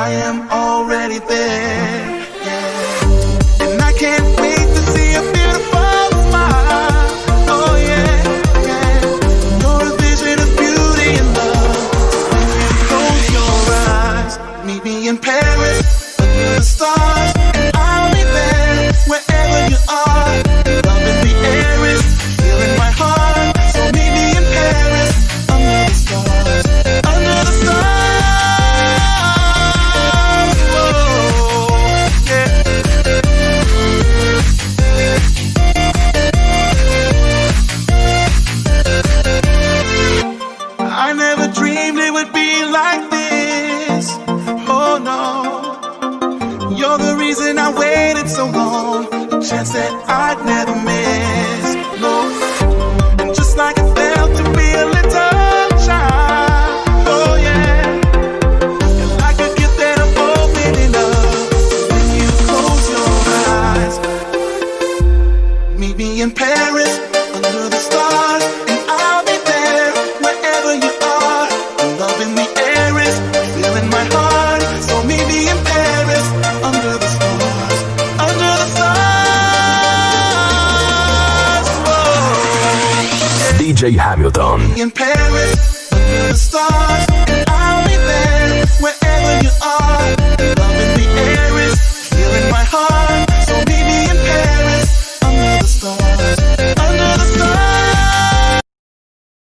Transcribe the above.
I am already there. Yeah. And I can't wait to see a beautiful smile. Oh yeah, yeah. You're a vision of beauty and love. When you close your eyes, meet me in Paris under the stars, and I'll be there wherever you are. Love in the air is feeling my heart. So meet me in Paris under the stars, under the stars. I never dreamed it would be like this. Oh no, you're the reason I waited so long. A chance that I'd never miss. No, and just like it felt to be a little child. Oh yeah, you're like a gift that I'm opening up. When you close your eyes, meet me in Paris under the stars, and I'll be there wherever you are. Love in the air is feeling my heart. So meet me in Paris under the stars, under the stars. Whoa. DJ Hamilton In Paris.